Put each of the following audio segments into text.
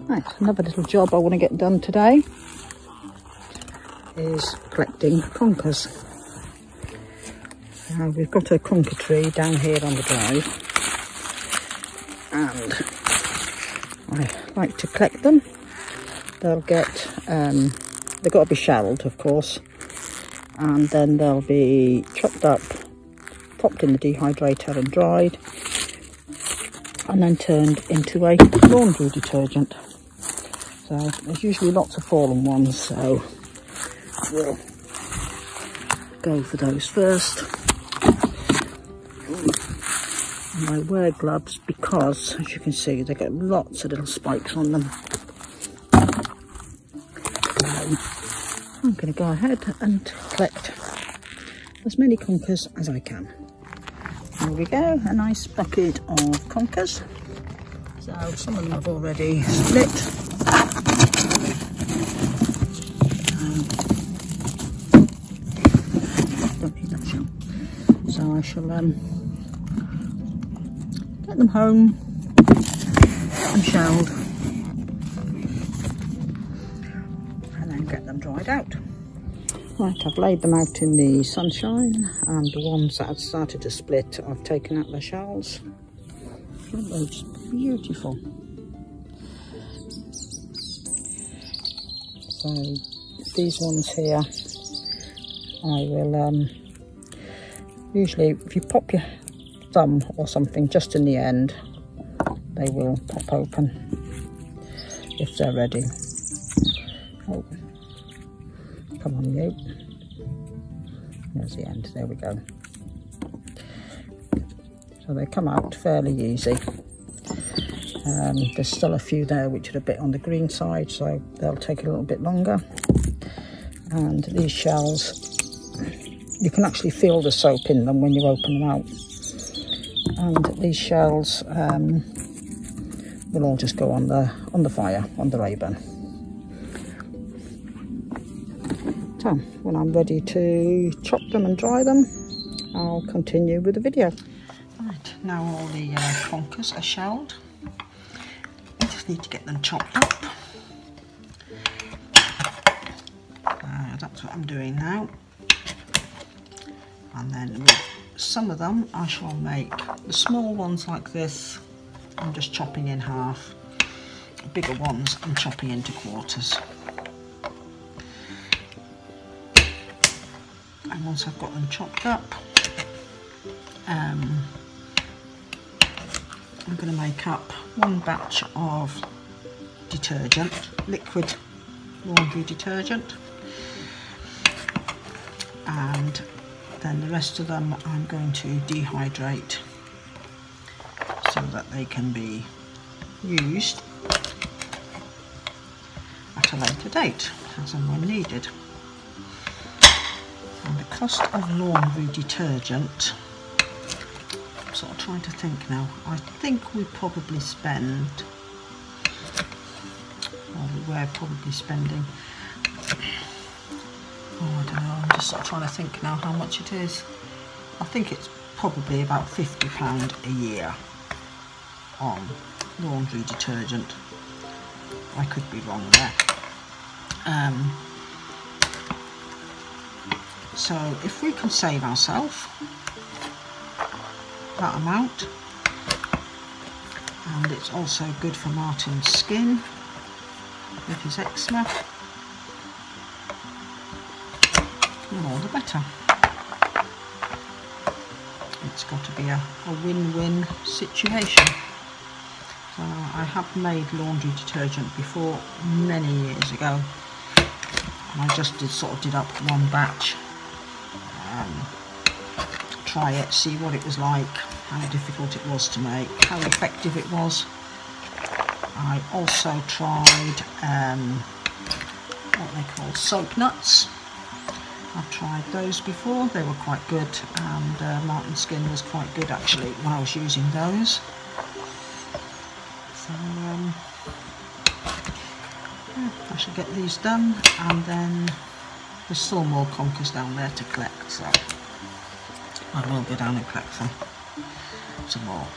Right, another little job I want to get done today is collecting conkers. We've got a conker tree down here on the drive, and I like to collect them. They'll get, they've got to be shelled, of course, and then they'll be chopped up, popped in the dehydrator and dried, and then turned into a laundry detergent. So there's usually lots of fallen ones, so we'll go for those first. And I wear gloves because, as you can see, they get lots of little spikes on them. So I'm going to go ahead and collect as many conkers as I can. Here we go, a nice bucket of conkers. So some of them I've already split. Don't need that shell. So I shall get them home and shelled, and then get them dried out. Right, I've laid them out in the sunshine, and the ones that have started to split, I've taken out their shells. Aren't they just beautiful? So these ones here, I will usually, if you pop your thumb or something just in the end, they will pop open if they're ready. Oh, come on, you. There's the end, there we go. So they come out fairly easy. There's still a few there which are a bit on the green side, so they'll take a little bit longer. And these shells, you can actually feel the soap in them when you open them out. And these shells will all just go on the fire, on the Rayburn. So when I'm ready to chop them and dry them, I'll continue with the video. Right, now all the conkers are shelled. I just need to get them chopped up. That's what I'm doing now. And then with some of them I shall make the small ones like this. I'm just chopping in half. The bigger ones I'm chopping into quarters. And once I've got them chopped up, I'm going to make up one batch of detergent, liquid laundry detergent, and then the rest of them I'm going to dehydrate so that they can be used at a later date, as and when needed. And the cost of laundry detergent, I'm sort of trying to think now, I think we probably spend, or we were probably spending, oh, I don't know, I'm just sort of trying to think now how much it is. I think it's probably about £50 a year on laundry detergent. I could be wrong there. So if we can save ourselves that amount, and it's also good for Martin's skin with his eczema, all the better. It's got to be a win-win situation. So I have made laundry detergent before many years ago, and I just did up one batch, try it, see what it was like, how difficult it was to make, how effective it was. I also tried what they call soap nuts. I've tried those before, they were quite good, and Martin's skin was quite good actually when I was using those. So yeah, I shall get these done, and then there's still more conkers down there to collect, so I will go down and collect them. some more.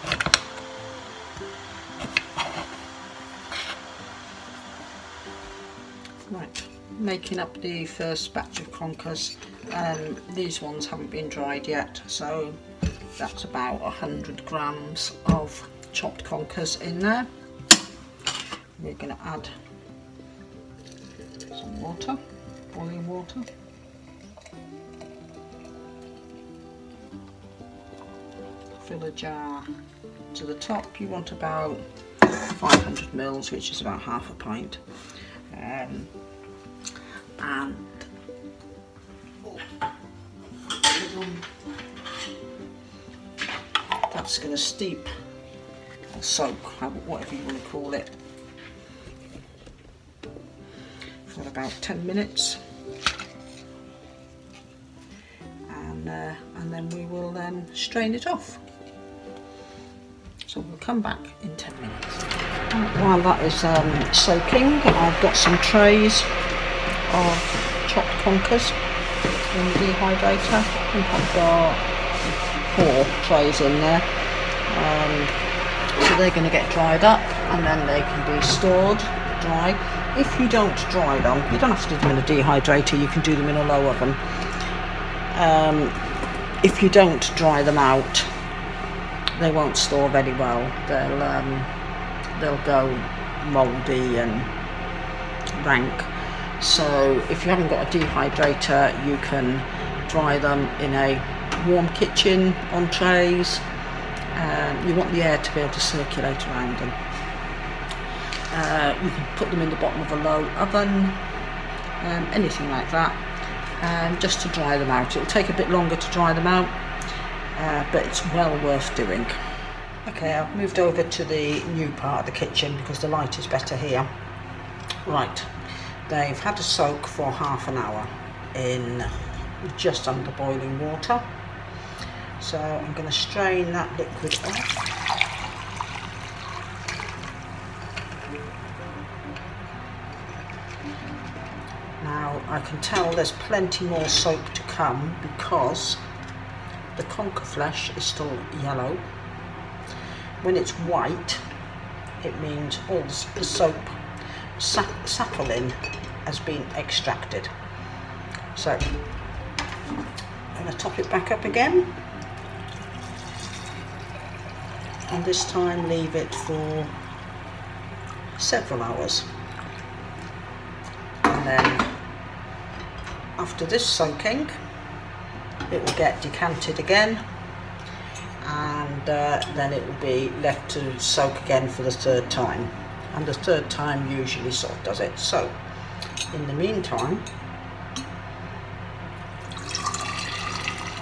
Right, making up the first batch of conkers. These ones haven't been dried yet, so that's about 100 grams of chopped conkers in there. We're going to add some water, boiling water. Fill a jar to the top. You want about 500 mils, which is about half a pint. And that's going to steep or soak, whatever you want to call it, for about 10 minutes, and then we will strain it off. So we'll come back in 10 minutes. While that is soaking, I've got some trays of chopped conkers in the dehydrator. I think I've got 4 trays in there. So they're going to get dried up and then they can be stored dry. If you don't dry them, you don't have to do them in a dehydrator, you can do them in a low oven. If you don't dry them out, they won't store very well. They'll go mouldy and rank. So if you haven't got a dehydrator, you can dry them in a warm kitchen on trays. You want the air to be able to circulate around them. You can put them in the bottom of a low oven, anything like that, just to dry them out. It'll take a bit longer to dry them out, but it's well worth doing. Okay, I've moved over to the new part of the kitchen because the light is better here. Right, they've had a soak for half an hour in just under boiling water. So I'm going to strain that liquid off. Now I can tell there's plenty more soap to come because the conker flesh is still yellow. When it's white, it means all the soap, sapolin, has been extracted. So I'm going to top it back up again, and this time leave it for several hours. And then after this soaking, it will get decanted again, and then it will be left to soak again for the 3rd time, and the 3rd time usually sort of does it. So in the meantime,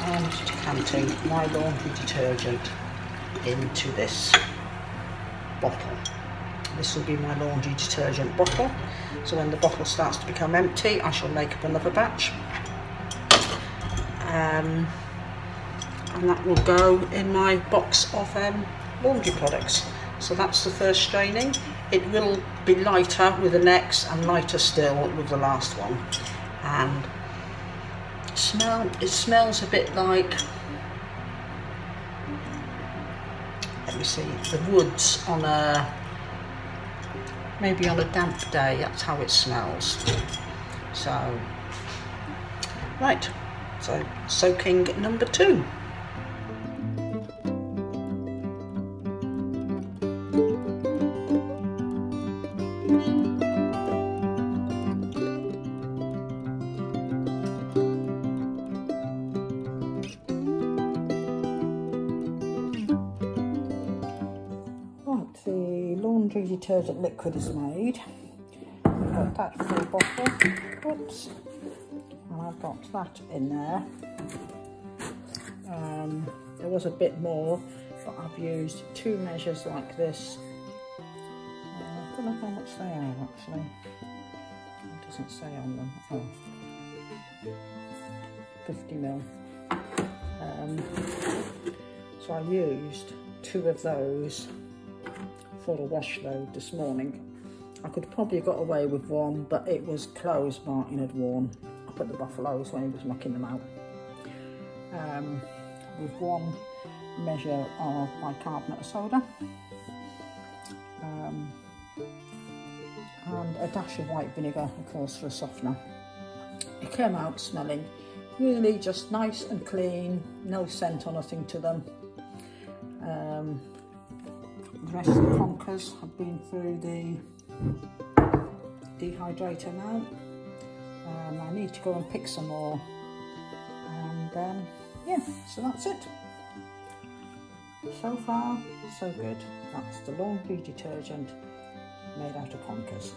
I'm decanting my laundry detergent into this bottle. This will be my laundry detergent bottle, so when the bottle starts to become empty, I shall make up another batch, and that will go in my box of laundry products. So that's the first straining. It will be lighter with the next and lighter still with the last one, and it smells a bit like, let me see, the woods on maybe on a damp day. That's how it smells. So right, so soaking number 2. The laundry detergent liquid is made. I've got that full bottle, oops, and I've got that in there. There was a bit more, but I've used 2 measures like this. I don't know how much they are actually. It doesn't say on them. Oh, 50 ml. So I used 2 of those for a wash load this morning. I could probably have got away with 1, but it was clothes Martin had worn up at the buffaloes when he was mucking them out. With 1 measure of bicarbonate of soda, and a dash of white vinegar, of course, for a softener. It came out smelling really just nice and clean, no scent or nothing to them. The rest of the conkers have been through the dehydrator now. I need to go and pick some more, and yeah, so that's it. So far, so good. That's the laundry detergent made out of conkers.